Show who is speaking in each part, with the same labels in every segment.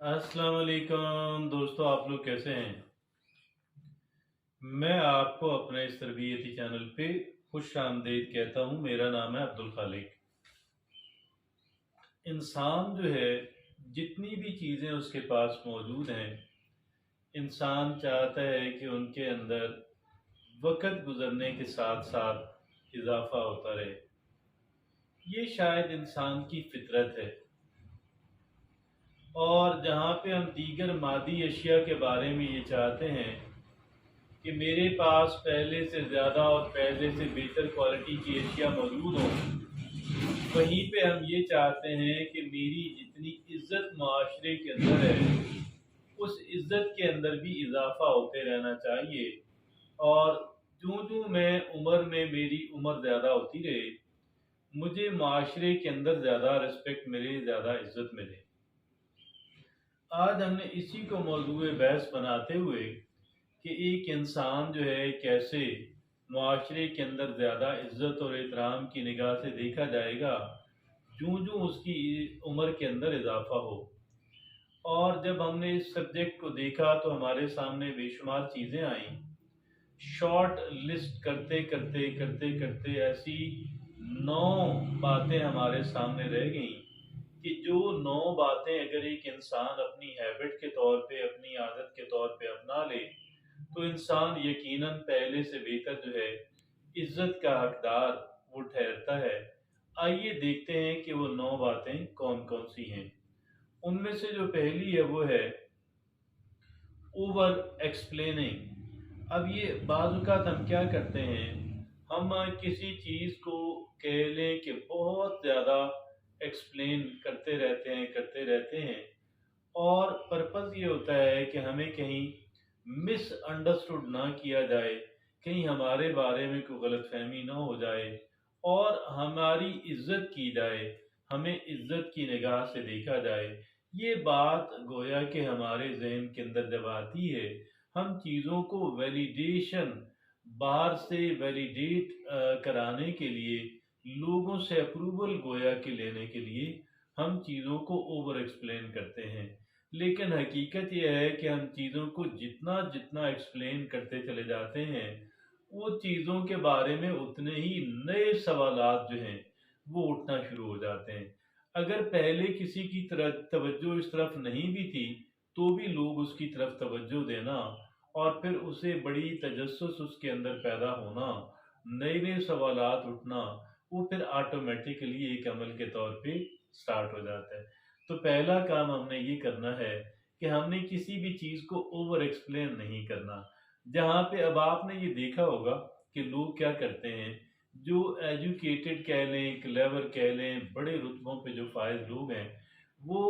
Speaker 1: अस्सलाम वालेकुम दोस्तों, आप लोग कैसे हैं? मैं आपको अपने इस तरबियती चैनल पे खुश आमदीद कहता हूँ। मेरा नाम है अब्दुल खालिक। इंसान जो है, जितनी भी चीज़ें उसके पास मौजूद हैं, इंसान चाहता है कि उनके अंदर वक़्त गुज़रने के साथ साथ इज़ाफ़ा होता रहे। ये शायद इंसान की फ़ितरत है। और जहाँ पे हम दीगर मादी अशिया के बारे में ये चाहते हैं कि मेरे पास पहले से ज़्यादा और पहले से बेहतर क्वालिटी की अशिया मौजूद हों, वहीं पे हम ये चाहते हैं कि मेरी जितनी इज़्ज़त माशरे के अंदर है, उस इज़्ज़त के अंदर भी इज़ाफ़ा होते रहना चाहिए। और जो मैं उम्र में मेरी उम्र ज़्यादा होती रहे, मुझे माशरे के अंदर ज़्यादा रिस्पेक्ट मिले, ज़्यादा इज़्ज़त मिले। आज हमने इसी को मौज़ूए बहस बनाते हुए कि एक इंसान जो है कैसे मुआशरे के अंदर ज़्यादा इज़्ज़त और एहतराम की निगाह से देखा जाएगा, जूँ-जूँ उसकी उम्र के अंदर इज़ाफ़ा हो। और जब हमने इस सब्जेक्ट को देखा तो हमारे सामने बेशुमार चीज़ें आईं। शॉर्ट लिस्ट करते ऐसी 9 बातें हमारे सामने रह गईं कि जो 9 बातें अगर एक इंसान अपनी हैबिट के तौर पे, अपनी आदत के तौर पे अपना ले, तो इंसान यकीनन पहले से बेहतर जो है इज्जत का हकदार वो ठहरता है। आइए देखते हैं कि वो 9 बातें कौन-कौन सी हैं। उनमें से जो पहली है वो है ओवर एक्सप्लेनिंग। अब ये बाज़-औक़ात हम क्या करते हैं, हम किसी चीज़ को कह लें कि बहुत ज़्यादा एक्सप्लेन करते रहते हैं और पर्पज़ ये होता है कि हमें कहीं मिसअंडरस्टूड ना किया जाए, कहीं हमारे बारे में कोई गलतफ़हमी ना हो जाए और हमारी इज़्ज़त की जाए, हमें इज़्ज़त की निगाह से देखा जाए। ये बात गोया कि हमारे ज़हन के अंदर जब आती है, हम चीज़ों को वैलिडेशन बाहर से वैलिडेट कराने के लिए, लोगों से अप्रूवल गोया के लेने के लिए हम चीज़ों को ओवर एक्सप्लेन करते हैं। लेकिन हकीकत ये है कि हम चीज़ों को जितना एक्सप्लेन करते चले जाते हैं, वो चीज़ों के बारे में उतने ही नए सवालात जो हैं, वो उठना शुरू हो जाते हैं। अगर पहले किसी की तरफ तवज्जो इस तरफ नहीं भी थी, तो भी लोग उसकी तरफ तवज्जो देना और फिर उसे बड़ी तजस्सुस उसके अंदर पैदा होना, नए-नए सवालात उठना, वो फिर ऑटोमैटिकली एक अमल के तौर पे स्टार्ट हो जाता है। तो पहला काम हमने ये करना है कि हमने किसी भी चीज़ को ओवर एक्सप्लेन नहीं करना। जहाँ पे अब आपने ये देखा होगा कि लोग क्या करते हैं, जो एजुकेटेड कह लें, क्लेवर कह लें, बड़े रुतबों पे जो फ़ाइज़ लोग हैं, वो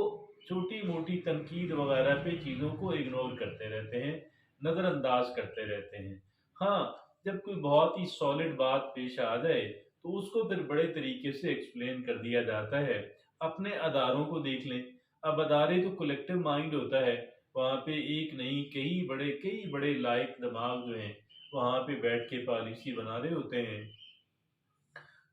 Speaker 1: छोटी-मोटी तनकीद वग़ैरह पे चीज़ों को इग्नोर करते रहते हैं, नज़रअंदाज़ करते रहते हैं। हाँ, जब कोई बहुत ही सॉलिड बात पेश आ जाए, तो उसको फिर बड़े तरीके से एक्सप्लेन कर दिया जाता है। अपने अदारों को देख लें, अब अदारे तो कलेक्टिव माइंड होता है, वहाँ पे एक नहीं कई बड़े लायक दिमाग जो हैं, वहाँ पे बैठ के पॉलिसी बना रहे होते हैं।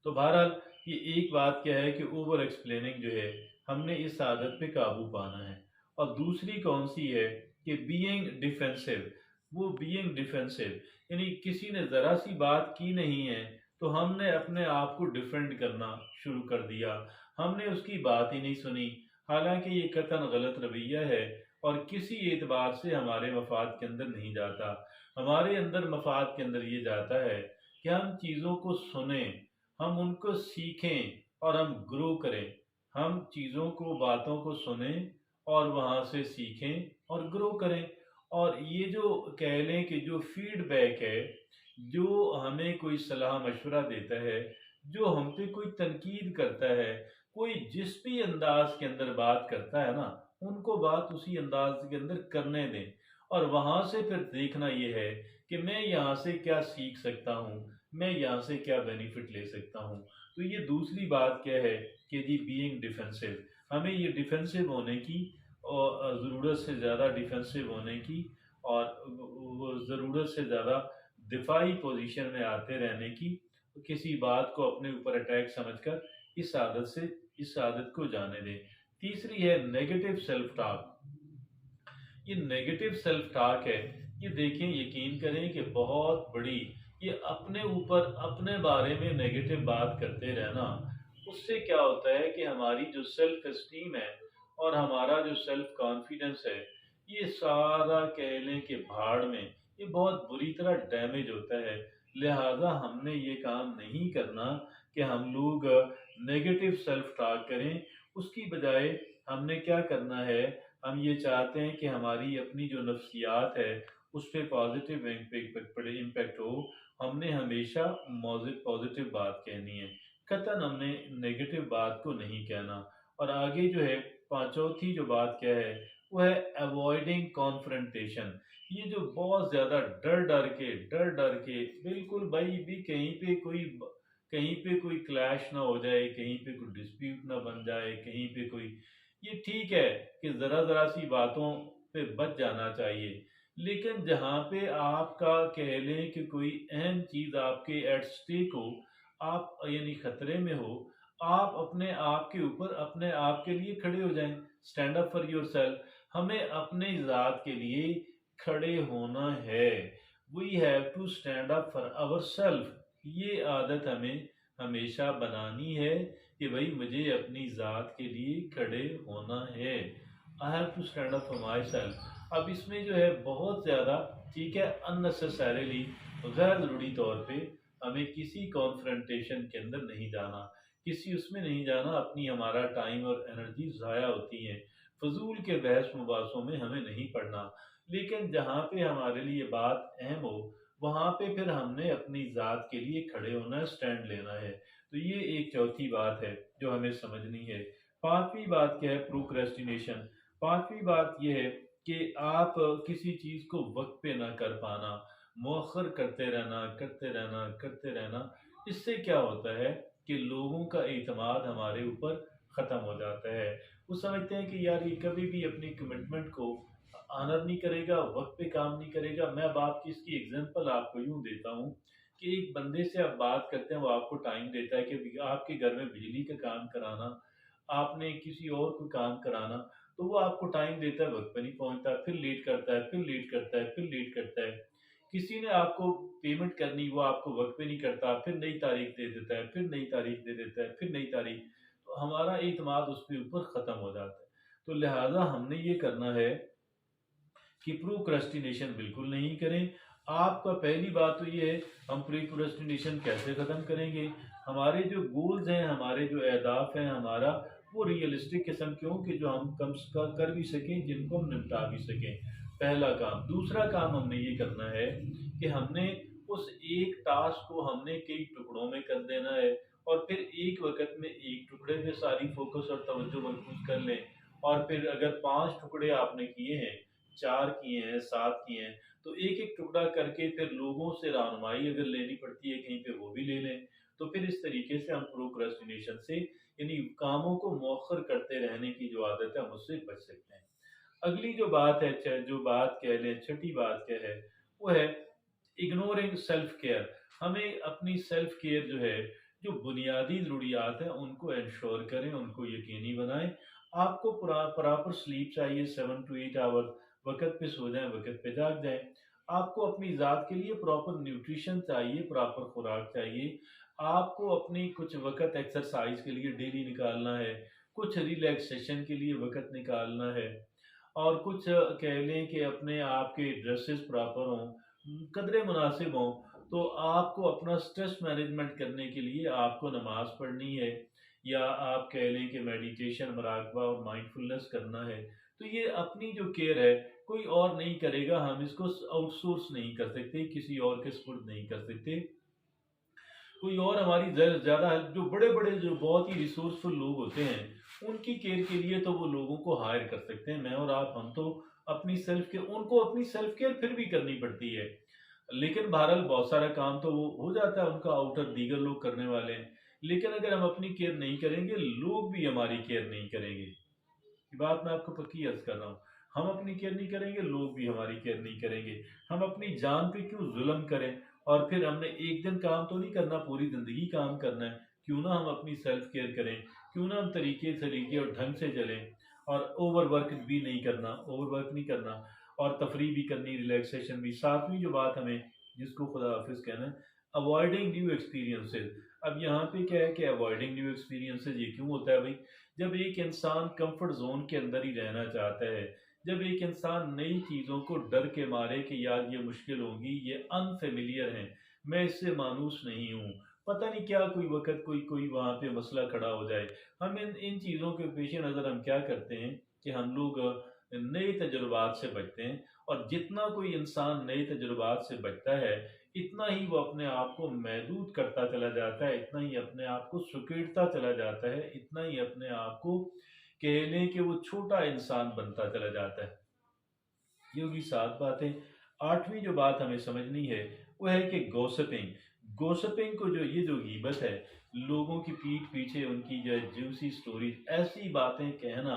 Speaker 1: तो बहरहाल ये एक बात क्या है कि ओवर एक्सप्लेनिंग जो है, हमने इस आदत पे काबू पाना है। और दूसरी कौन-सी है कि बीइंग डिफेंसिव, वो बीइंग डिफेंसिव यानी किसी ने ज़रा-सी बात की नहीं है, तो हमने अपने आप को डिफेंड करना शुरू कर दिया। हमने उसकी बात ही नहीं सुनी, हालाँकि ये कतई गलत रवैया है और किसी एतबार से हमारे मफ़ाद के अंदर नहीं जाता। हमारे अंदर मफ़ाद के अंदर ये जाता है कि हम चीज़ों को सुनें, हम उनको सीखें और हम ग्रो करें। हम चीज़ों को, बातों को सुनें और वहाँ से सीखें और ग्रो करें। और ये जो कह लें कि जो फीडबैक है, जो हमें कोई सलाह-मशवरा देता है, जो हम पे कोई तनकीद करता है, कोई जिस भी अंदाज़ के अंदर बात करता है ना, उनको बात उसी अंदाज़ के अंदर करने दें। और वहाँ से फिर देखना ये है कि मैं यहाँ से क्या सीख सकता हूँ, मैं यहाँ से क्या बेनिफिट ले सकता हूँ। तो ये दूसरी बात क्या है कि जी बीइंग डिफेंसिव, हमें ये डिफेंसिव होने की और ज़रूरत से ज़्यादा डिफेंसिव होने की और वो ज़रूरत से ज़्यादा दिफाई पोज़ीशन में आते रहने की, किसी बात को अपने ऊपर अटैक समझकर इस आदत को जाने दें। तीसरी है नेगेटिव सेल्फ टॉक। ये नेगेटिव सेल्फ टॉक है, ये देखें, यकीन करें कि बहुत बड़ी, ये अपने ऊपर अपने बारे में नेगेटिव बात करते रहना, उससे क्या होता है कि हमारी जो सेल्फ एस्टीम है और हमारा जो सेल्फ कॉन्फिडेंस है, ये सारा कह लें कि भाड़ में, ये बहुत बुरी तरह डैमेज होता है। लिहाजा हमने ये काम नहीं करना कि हम लोग नेगेटिव सेल्फ टॉक करें। उसकी बजाय हमने क्या करना है, हम ये चाहते हैं कि हमारी अपनी जो नफ्सियात है उस पर पॉजिटिव इम्पैक्ट हो। हमने हमेशा पॉजिटिव बात कहनी है, कतन हमने नेगेटिव बात को नहीं कहना। और आगे जो है चौथी जो बात क्या है, वो है अवॉइडिंग कॉन्फ्रंटेशन। ये जो बहुत ज्यादा डर डर के बिल्कुल भाई भी कहीं पे कोई क्लैश ना हो जाए, कहीं पे कोई डिस्प्यूट ना बन जाए, कहीं पे कोई, ये ठीक है कि जरा जरा सी बातों पे बच जाना चाहिए, लेकिन जहां पे आपका कह लें कि कोई अहम चीज आपके एट स्टेक हो, आप यानी खतरे में हो, आप अपने आप के ऊपर अपने आप के लिए खड़े हो जाएं। Stand up for yourself. हमें अपने ज़ात के लिए खड़े होना है। We have to stand up for ourself. ये आदत हमें हमेशा बनानी है कि भाई मुझे अपनी ज़ात के लिए खड़े होना है। I have to stand up for myself. अब इसमें जो है बहुत ज़्यादा, ठीक है, अननेसेसरीली, गैर ज़रूरी तौर पे हमें किसी कॉन्फ्रंटेशन के अंदर नहीं जाना, किसी उसमें नहीं जाना। अपनी हमारा टाइम और एनर्जी ज़ाया होती है, फजूल के बहस मुबासों में हमें नहीं पड़ना। लेकिन जहाँ पे हमारे लिए बात अहम हो, वहाँ पे फिर हमने अपनी ज़ात के लिए खड़े होना है, स्टैंड लेना है। तो ये एक चौथी बात है जो हमें समझनी है। पांचवी बात क्या है, प्रोक्रेस्टिनेशन। पांचवी बात यह है कि आप किसी चीज़ को वक्त पे ना कर पाना, मौखर करते रहना। इससे क्या होता है कि लोगों का एतमाद हमारे ऊपर ख़त्म हो जाता है। वो समझते हैं कि यार ये कभी भी अपनी कमिटमेंट को ऑनर नहीं करेगा, वक्त पे काम नहीं करेगा। मैं अब आपकी इसकी एग्जांपल आपको यूं देता हूं कि एक बंदे से आप बात करते हैं, वो आपको टाइम देता है कि आपके घर में बिजली का काम कराना, आपने किसी और को काम कराना, तो वो आपको टाइम देता है, वक्त पे नहीं पहुंचता, फिर लेट करता है, फिर लेट करता है, फिर लेट करता है। किसी ने आपको पेमेंट करनी, वो आपको वक्त पे नहीं करता, फिर नई तारीख दे देता है, फिर नई तारीख दे देता है, फिर नई तारीख। तो हमारा एतमाद उसके ऊपर ख़त्म हो जाता है। तो लिहाजा हमने ये करना है कि प्रोक्रेस्टिनेशन बिल्कुल नहीं करें। आपका पहली बात तो ये है, हम प्रोक्रेस्टिनेशन कैसे ख़त्म करेंगे। हमारे जो गोल्स हैं, हमारे जो अहदाफ हैं, हमारा वो रियलिस्टिक किस्म के हों कि जो हम कम से कम कर भी सकें, जिनको हम निपटा भी सकें। पहला काम। दूसरा काम हमने ये करना है कि हमने उस एक टास्क को हमने कई टुकड़ों में कर देना है, और फिर एक वक्त में एक टुकड़े पे सारी फोकस और तवज्जो मरकूज कर लें। और फिर अगर 5 टुकड़े आपने किए हैं, 4 किए हैं, 7 किए हैं, तो एक एक टुकड़ा करके फिर लोगों से रहनुमाई अगर लेनी पड़ती है कहीं पे, वो भी ले लें। तो फिर इस तरीके से हम प्रोक्रेस्टिनेशन से, यानी कामों को मौखर करते रहने की जो आदत है, हम उससे बच सकते हैं। अगली जो बात है, जो बात कह लें, छठी बात क्या है, वो है इग्नोरिंग सेल्फ केयर। हमें अपनी सेल्फ केयर जो है, जो बुनियादी ज़रूरियात हैं, उनको इंश्योर करें, उनको यकीनी बनाएं। आपको प्रॉपर स्लीप चाहिए, 7 to 8 आवर्स। वक़्त पे सो जाएं, वक़्त पे जाग जाएं। आपको अपनी ज़ात के लिए प्रॉपर न्यूट्रिशन चाहिए, प्रॉपर खुराक चाहिए। आपको अपनी कुछ वक़्त एक्सरसाइज के लिए डेली निकालना है, कुछ रिलैक्सेशन के लिए वक़्त निकालना है, और कुछ कह लें कि अपने आप के ड्रेसेस प्रॉपर हों, कदरे मुनासिब हों। तो आपको अपना स्ट्रेस मैनेजमेंट करने के लिए आपको नमाज पढ़नी है, या आप कह लें कि मेडिटेशन, मुराकबा और माइंडफुलनेस करना है। तो ये अपनी जो केयर है, कोई और नहीं करेगा। हम इसको आउटसोर्स नहीं कर सकते, किसी और के सुपुर्द नहीं कर सकते। कोई और हमारी ज़्यादा हेल्प, जो बड़े बड़े जो बहुत ही रिसोर्सफुल लोग होते हैं, उनकी केयर के लिए तो वो लोगों को हायर कर सकते हैं। मैं और आप, हम तो अपनी सेल्फ केयर, उनको अपनी सेल्फ केयर फिर भी करनी पड़ती है। लेकिन बहरहाल बहुत सारा काम तो वो हो जाता है उनका, आउटर दीगर लोग करने वाले हैं। लेकिन अगर हम अपनी केयर नहीं करेंगे, लोग भी हमारी केयर नहीं करेंगे। ये बात मैं आपको पक्की अर्ज कर रहा हूँ। हम अपनी केयर नहीं करेंगे, लोग भी हमारी केयर नहीं करेंगे। हम अपनी जान पे क्यों जुल्म करें, और फिर हमने एक दिन काम तो नहीं करना, पूरी ज़िंदगी काम करना है। क्यों ना हम अपनी सेल्फ केयर करें, क्यों ना हम तरीके तरीके और ढंग से चलें। और ओवरवर्क भी नहीं करना, ओवरवर्क नहीं करना, और तफरीह भी करनी, रिलैक्सेशन भी। सातवीं जो बात हमें जिसको खुदा हाफिज कहना है, अवॉइडिंग न्यू एक्सपीरियंसेस। अब यहाँ पे क्या है कि अवॉइडिंग न्यू एक्सपीरियंसेस ये क्यों होता है भाई? जब एक इंसान कंफर्ट जोन के अंदर ही रहना चाहता है, जब एक इंसान नई चीज़ों को डर के मारे कि यार ये मुश्किल होगी, ये अनफेमिलियर है, मैं इससे मानूस नहीं हूँ, पता नहीं क्या कोई वक़्त कोई कोई वहाँ पे मसला खड़ा हो जाए, हम इन इन चीज़ों के पेश नज़र हम क्या करते हैं कि हम लोग नए तजुर्बात से बचते हैं। और जितना कोई इंसान नए तजुर्बात से बचता है, इतना ही वो अपने आप को महदूद करता चला जाता है, इतना ही अपने आप को सुकेड़ता चला जाता है, इतना ही अपने आप को कह लें कि वो छोटा इंसान बनता चला जाता है। ये होगी 7 बातें। 8वीं जो बात हमें समझनी है वो है कि गॉसिपिंग। गॉसिपिंग को जो ये जो गीबत है, लोगों की पीठ पीछे उनकी जो है जूसी स्टोरीज, ऐसी बातें कहना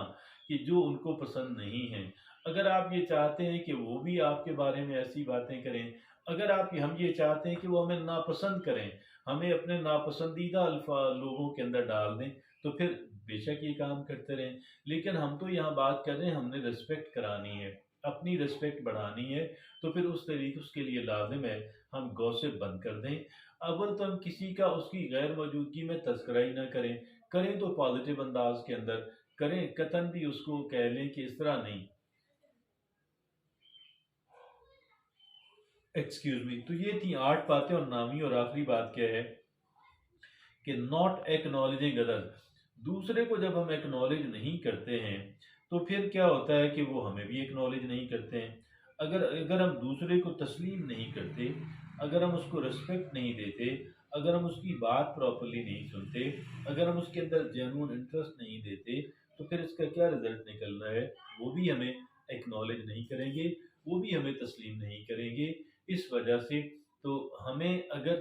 Speaker 1: कि जो उनको पसंद नहीं है। अगर आप ये चाहते हैं कि वो भी आपके बारे में ऐसी बातें करें, अगर आप हम ये चाहते हैं कि वो हमें नापसंद करें, हमें अपने नापसंदीदा लोगों के अंदर डाल दें, तो फिर बेशक ये काम करते रहें। लेकिन हम तो यहाँ बात कर रहे हैं, हमने रिस्पेक्ट करानी है, अपनी रिस्पेक्ट बढ़ानी है, तो फिर उस तरीके उसके लिए लाजिम है हम गॉसिप बंद कर दें। अव्वल तो हम किसी का उसकी गैर मौजूदगी में तस्करा ही ना करें, करें तो पॉजिटिव अंदाज के अंदर करें, कतन भी उसको कह लें कि इस तरह नहीं। Excuse me. तो ये थी 8 बातें, और 9वीं और आखिरी बात क्या है कि नॉट एक्नॉलेजिंग अदर्स। दूसरे को जब हम एक्नॉलेज नहीं करते हैं तो फिर क्या होता है कि वो हमें भी एक्नॉलेज नहीं करते हैं। अगर अगर हम दूसरे को तस्लीम नहीं करते, अगर हम उसको रिस्पेक्ट नहीं देते, अगर हम उसकी बात प्रॉपरली नहीं सुनते, अगर हम उसके अंदर जेन्युइन इंटरेस्ट नहीं देते, तो फिर इसका क्या रिजल्ट निकलना है? वो भी हमें एक्नॉलेज नहीं करेंगे, वो भी हमें तस्लीम नहीं करेंगे। इस वजह से तो हमें अगर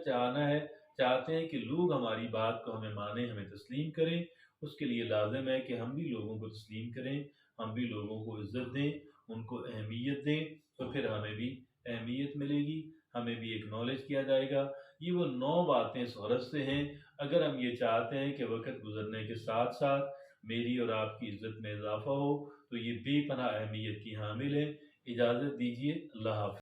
Speaker 1: चाहते हैं कि लोग हमारी बात को हमें माने, हमें तस्लीम करें, उसके लिए लाजिम है कि हम भी लोगों को तस्लीम करें, हम भी लोगों को इज़्ज़त दें, उनको अहमियत दें, तो फिर हमें भी अहमियत मिलेगी, हमें भी एक्नॉलेज किया जाएगा। ये वो 9 बातें शोहरत से हैं। अगर हम ये चाहते हैं कि वक़्त गुज़रने के साथ-साथ मेरी और आपकी इज़्ज़त में इज़ाफ़ा हो, तो ये बेपनाह अहमियत की हामिल हैं। इजाज़त दीजिए, अल्लाह हाफ़िज़।